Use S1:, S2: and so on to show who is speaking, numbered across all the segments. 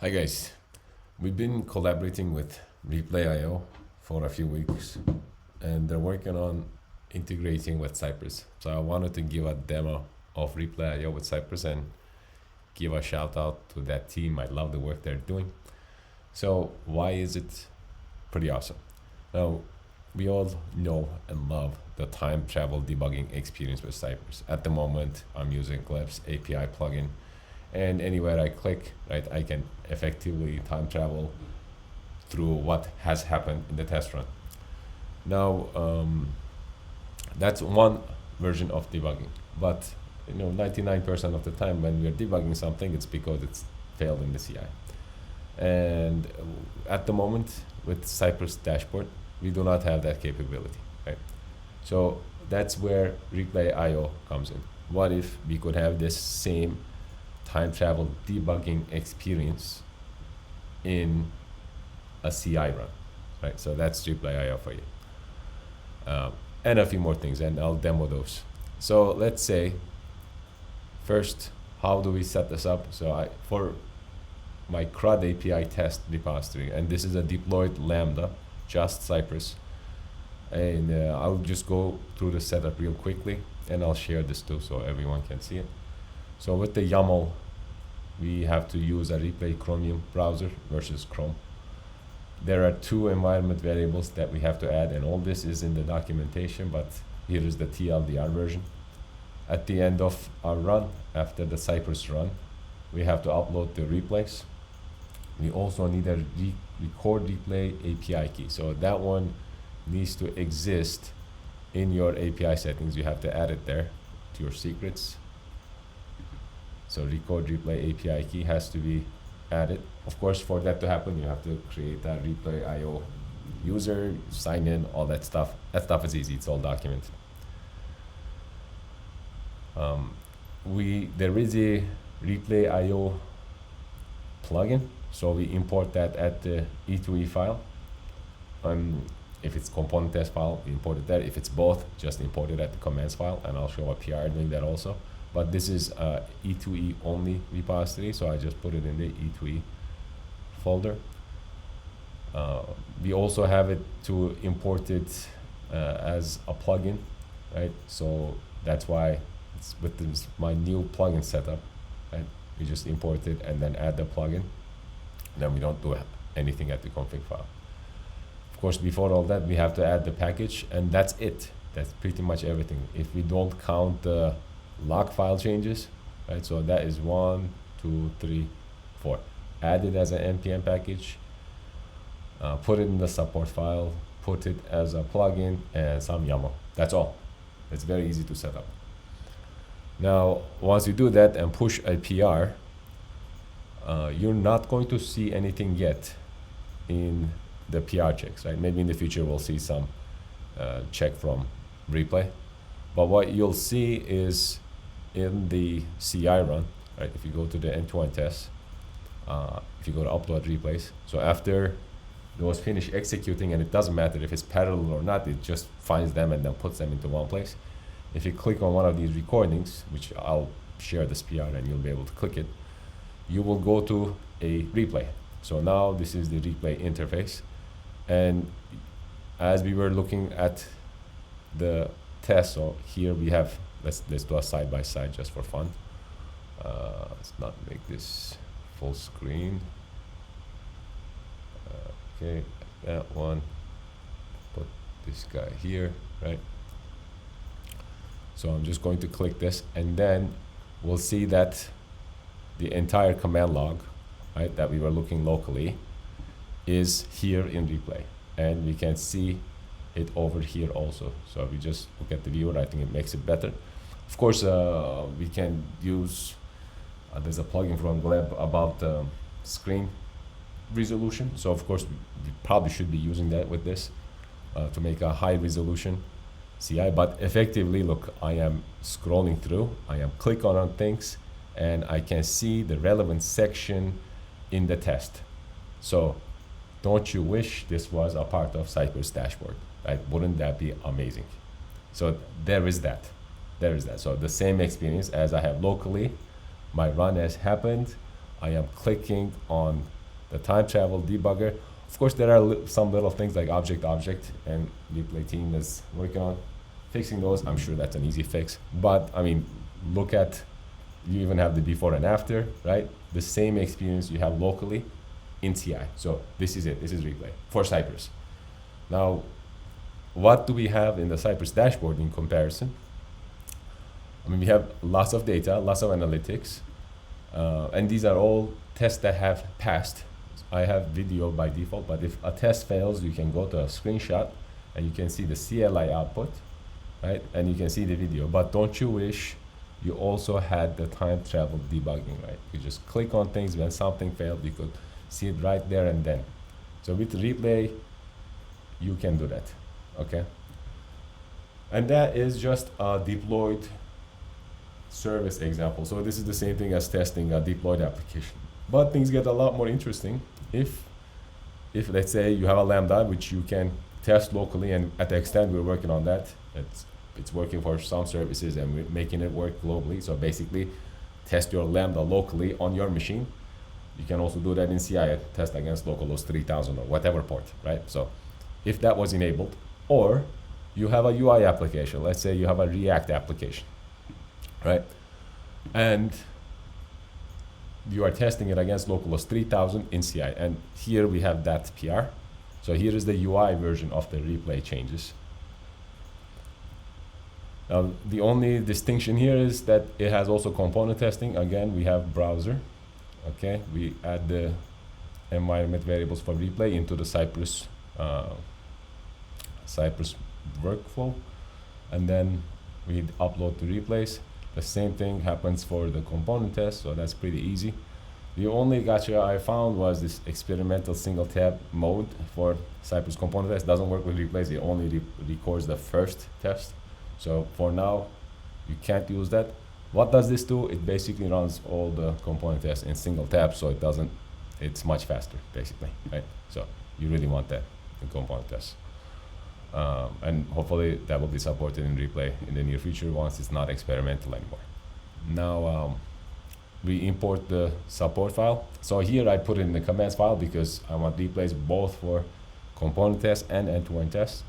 S1: Hi guys, we've been collaborating with replayio for a few weeks and they're working on integrating with Cypress. So I wanted to give a demo of replayio with Cypress and give a shout out to that team. I love the work they're doing. So why is it pretty awesome? Now, we all know and love the time travel debugging experience with Cypress. At the moment, I'm using Gleb's API plugin, and anywhere I click, right, I can effectively time travel through what has happened in the test run. Now, that's one version of debugging, but 99% of the time when we're debugging something, it's because it's failed in the CI. And at the moment, with Cypress dashboard, we do not have that capability, right? So that's where replayio comes in. What if we could have this same time travel debugging experience in a CI run, right? So that's replayio for you. And a few more things, and I'll demo those. So let's say, first, how do we set this up? So for my CRUD API test repository, and this is a deployed Lambda, just Cypress. And I'll just go through the setup real quickly, and I'll share this too so everyone can see it. So with the YAML, we have to use a replay Chromium browser versus Chrome. There are two environment variables that we have to add, and all this is in the documentation, but here is the TLDR version. At the end of our run, after the Cypress run, we have to upload the replays. We also need a record replay API key. So that one needs to exist in your API settings. You have to add it there to your secrets. So record replay API key has to be added. Of course, for that to happen, you have to create a replayio user, sign in, all that stuff. That stuff is easy, it's all documented. There is a replayio plugin, so we import that at the E2E file. If it's component test file, we import it there. If it's both, just import it at the commands file, and I'll show a PR doing that also. But this is E2E only repository, so I just put it in the E2E folder. We also have it to import it as a plugin, right? So that's why it's with my new plugin setup, right? We just import it and then add the plugin. Then we don't do anything at the config file. Of course, before all that, we have to add the package, and that's it. That's pretty much everything. If we don't count the log file changes, right? So that is 1, 2, 3, 4. Add it as an npm package, put it in the support file, put it as a plugin, and some YAML. That's all. It's very easy to set up. Now, once you do that and push a PR, you're not going to see anything yet in the PR checks, right? Maybe in the future we'll see some check from replay. But what you'll see is in the CI run, right? If you go to the end-to-end test, if you go to upload replays, so after those finish executing, and it doesn't matter if it's parallel or not, it just finds them and then puts them into one place. If you click on one of these recordings, which I'll share this PR and you'll be able to click it, you will go to a replay. So now this is the replay interface. And as we were looking at the test, so here we have, let's do a side by side just for fun. Let's not make this full screen. Okay, that one, put this guy here, right? So I'm just going to click this, and then we'll see that the entire command log, right, that we were looking locally is here in replay, and we can see it over here also. So we just look at the viewer, I think it makes it better. Of course, we can use, there's a plugin from Gleb about screen resolution. So of course, we probably should be using that with this to make a high resolution CI. But effectively, look, I am scrolling through, I am clicking on things, and I can see the relevant section in the test. So don't you wish this was a part of Cypress dashboard, right? Wouldn't that be amazing? So there is that. So the same experience as I have locally, my run has happened, I am clicking on the time travel debugger. Of course, there are some little things like object, and replay team is working on fixing those. I'm sure that's an easy fix. But I mean, look at, you even have the before and after, right? The same experience you have locally in CI. So this is it. This is replay for Cypress. Now, what do we have in the Cypress dashboard in comparison? I mean, we have lots of data, lots of analytics, and these are all tests that have passed. I have video by default, but if a test fails, you can go to a screenshot and you can see the CLI output, right? And you can see the video. But don't you wish you also had the time travel debugging, right? You just click on things when something failed, you could see it right there and then. So with replay, you can do that, okay? And that is just a deployed service example. So this is the same thing as testing a deployed application. But things get a lot more interesting if let's say you have a Lambda, which you can test locally, and at the extent we're working on that, it's working for some services and we're making it work globally. So basically, test your Lambda locally on your machine. You can also do that in CI, test against localhost 3000 or whatever port, right? So if that was enabled, or you have a UI application, let's say you have a React application, right? And you are testing it against localhost 3000 in CI. And here we have that PR. So here is the UI version of the replay changes. Now, the only distinction here is that it has also component testing. Again, we have browser. Okay, we add the environment variables for replay into the Cypress workflow, and then we upload the replays. The same thing happens for the component test, so that's pretty easy. The only gotcha I found was this experimental single tab mode for Cypress component test. Doesn't work with replays, it only records the first test. So for now, you can't use that. What does this do? It basically runs all the component tests in single tab, so it's much faster, basically, right? So you really want that in component tests. And hopefully that will be supported in replay in the near future once it's not experimental anymore. Now we import the support file. So here I put it in the commands file because I want replays both for component tests and end-to-end tests.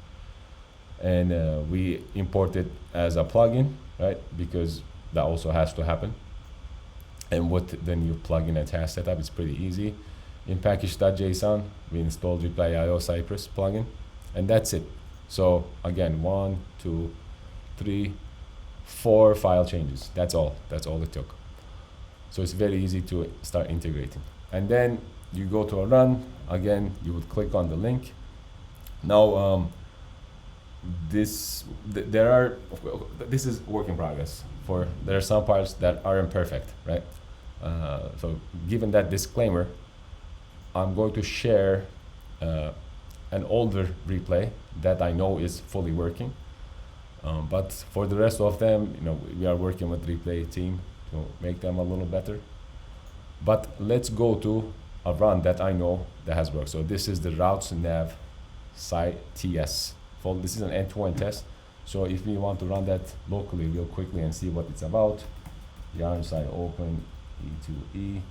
S1: And we import it as a plugin, right? Because that also has to happen. And with the new plugin and task setup, it's pretty easy. In package.json, we installed replayio Cypress plugin, and that's it. So again, 1, 2, 3, 4 file changes. That's all it took. So it's very easy to start integrating. And then you go to a run. Again, you would click on the link. Now, this is work in progress. There are some parts that aren't perfect, right? So given that disclaimer, I'm going to share an older replay that I know is fully working. But for the rest of them, we are working with replay team to make them a little better. But let's go to a run that I know that has worked. So this is the routes nav ts. This is an end-to-end test. So if we want to run that locally real quickly and see what it's about, yarn side open E2E.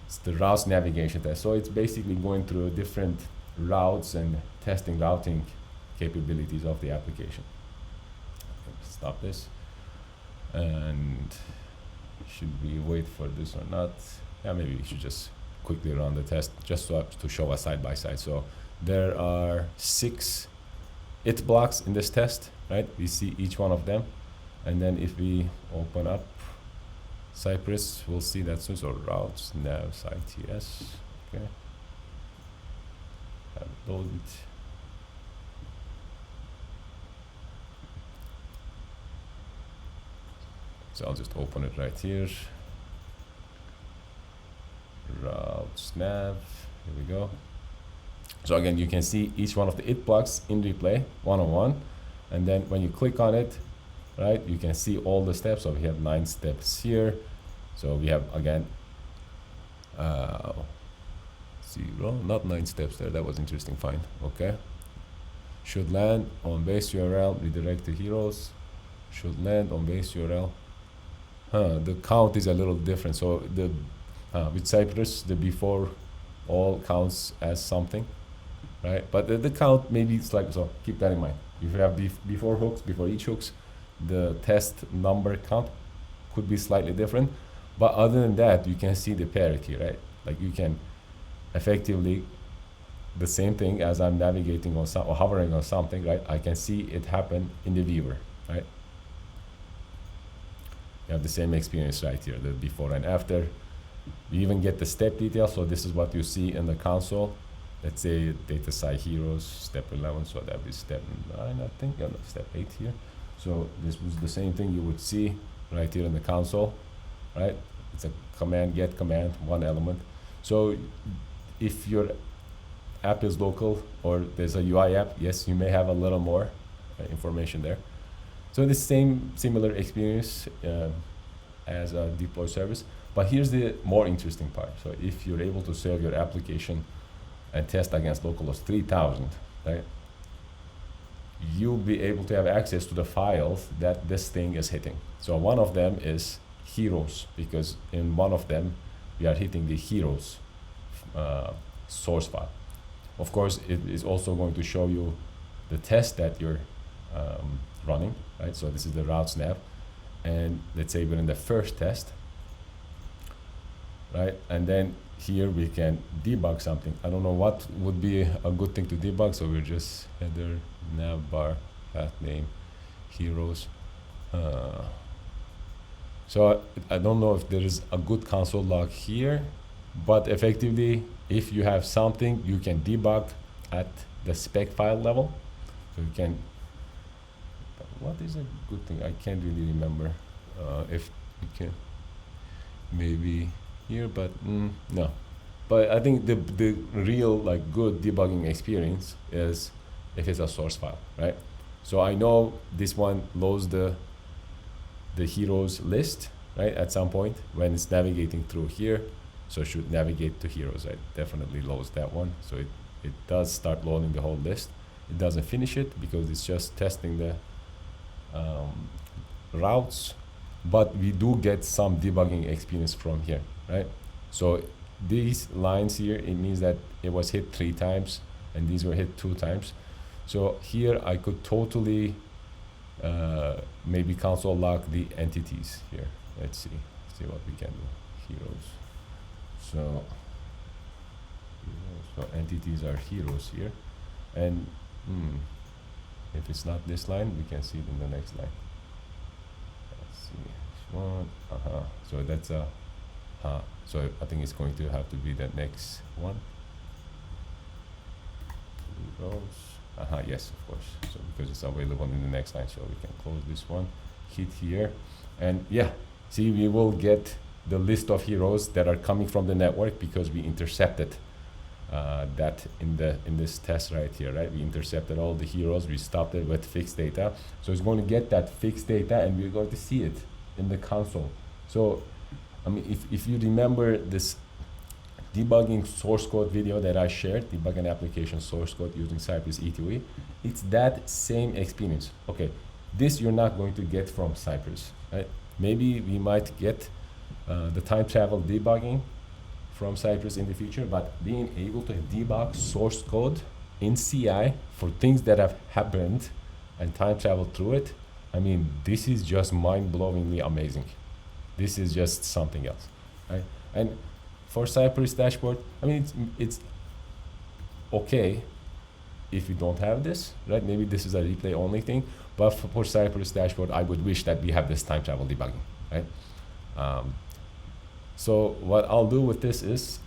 S1: It's the routes navigation test. So it's basically going through different routes and testing routing capabilities of the application. Stop this. And should we wait for this or not? Yeah, maybe we should just quickly run the test just to show us side by side. So there are 6 it blocks in this test, right? We see each one of them. And then if we open up Cypress, we'll see that soon. So routes nav ts. Okay. Have it loaded. So I'll just open it right here. Routes nav. Here we go. So again, you can see each one of the it blocks in replay, one-on-one. And then when you click on it, right, you can see all the steps. So we have 9 steps here. So we have, again, 0, not 9 steps there. That was interesting find. Okay. Should land on base URL, redirect to heroes. Should land on base URL. The count is a little different. So With Cypress, the before all counts as something, right? But the count maybe it's like, so keep that in mind. If you have before hooks, before each hooks, the test number count could be slightly different. But other than that, you can see the parity, right? Like you can effectively, the same thing as I'm navigating on some or hovering on something, right? I can see it happen in the viewer, right? You have the same experience right here, the before and after. You even get the step detail. So this is what you see in the console. Let's say data sci heroes, step 11, so that would be step 9, I think, yeah, no, step 8 here. So this was the same thing you would see right here in the console, right? It's a command, get command, one element. So if your app is local or there's a UI app, yes, you may have a little more information there. So the similar experience as a deploy service. But here's the more interesting part. So if you're able to save your application and test against localhost 3000, right? You'll be able to have access to the files that this thing is hitting. So one of them is heroes, because in one of them, we are hitting the heroes source file. Of course, it is also going to show you the test that you're running, right? So this is the routes nav. And let's say we're in the first test, right? And then here we can debug something. I don't know what would be a good thing to debug, so we're just header, nav bar, path name, heroes. So I don't know if there is a good console log here, but effectively, if you have something, you can debug at the spec file level. So you can, what is a good thing? I can't really remember if you can, maybe here, but no. But I think the real like good debugging experience is if it's a source file, right? So I know this one loads the heroes list, right? At some point when it's navigating through here, so it should navigate to heroes, right? Definitely loads that one. So it does start loading the whole list. It doesn't finish it because it's just testing the routes, but we do get some debugging experience from here, right? So these lines here, it means that it was hit 3 times and these were hit 2 times. So here I could totally maybe console log the entities here. Let's see what we can do. Heroes. So entities are heroes here, and if it's not this line, we can see it in the next line. Let's see this one. So that's a so I think it's going to have to be the next one. Heroes. Yes, of course. So because it's available in the next line, so we can close this one, hit here, and yeah, see, we will get the list of heroes that are coming from the network because we intercepted that in this test right here, right? We intercepted all the heroes, we stopped it with fixed data. So it's going to get that fixed data and we're going to see it in the console. So, I mean, if you remember this debugging source code video that I shared, debug an application source code using Cypress E2E, it's that same experience. Okay, this you're not going to get from Cypress, right? Maybe we might get the time travel debugging from Cypress in the future, but being able to debug source code in CI for things that have happened and time travel through it, I mean, this is just mind-blowingly amazing. This is just something else, right? And for Cypress dashboard, I mean, it's okay if you don't have this, right? Maybe this is a replay only thing, but for Cypress dashboard, I would wish that we have this time travel debugging, right? So what I'll do with this is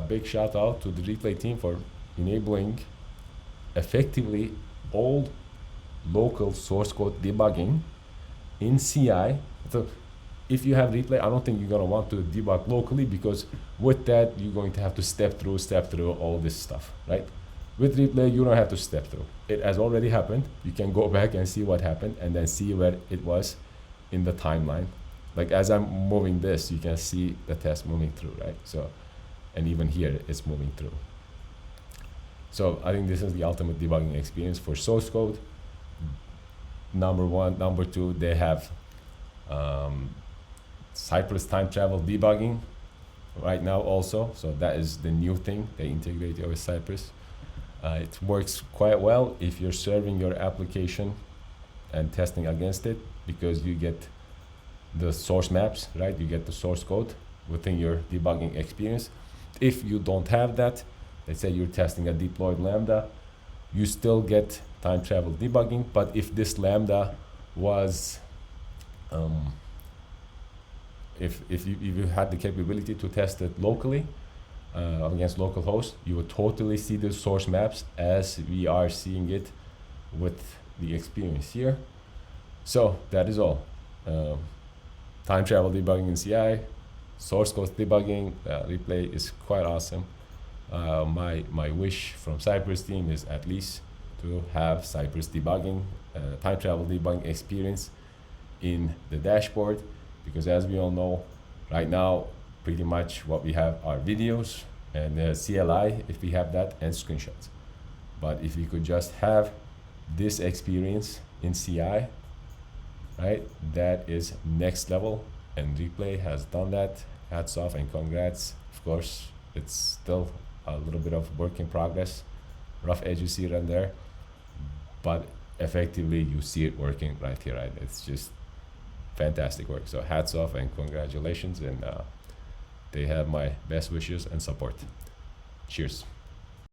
S1: big shout out to the replay team for enabling effectively all local source code debugging in CI. So if you have replay, I don't think you're gonna want to debug locally, because with that, you're going to have to step through all this stuff, right? With replay, you don't have to step through. It has already happened. You can go back and see what happened and then see where it was in the timeline. Like as I'm moving this, you can see the test moving through, right? So, and even here, it's moving through. So I think this is the ultimate debugging experience for source code. Number one. Number two, they have Cypress time travel debugging right now also. So that is the new thing they integrate with Cypress. It works quite well if you're serving your application and testing against it, because you get the source maps, right? You get the source code within your debugging experience. If you don't have that, let's say you're testing a deployed Lambda, you still get time travel debugging. But if this Lambda was, if you had the capability to test it locally against local host, you would totally see the source maps as we are seeing it with the experience here. So that is all. Time travel debugging in CI, source code debugging, replay is quite awesome. My wish from Cypress team is at least to have Cypress debugging, time travel debugging experience in the dashboard, because as we all know, right now, pretty much what we have are videos and CLI, if we have that, and screenshots. But if we could just have this experience in CI, right, that is next level, and Replay has done that. Hats off and congrats. Of course, it's still a little bit of work in progress, rough edges here and there, but effectively you see it working right here, right? It's just fantastic work. So hats off and congratulations, and they have my best wishes and support. Cheers.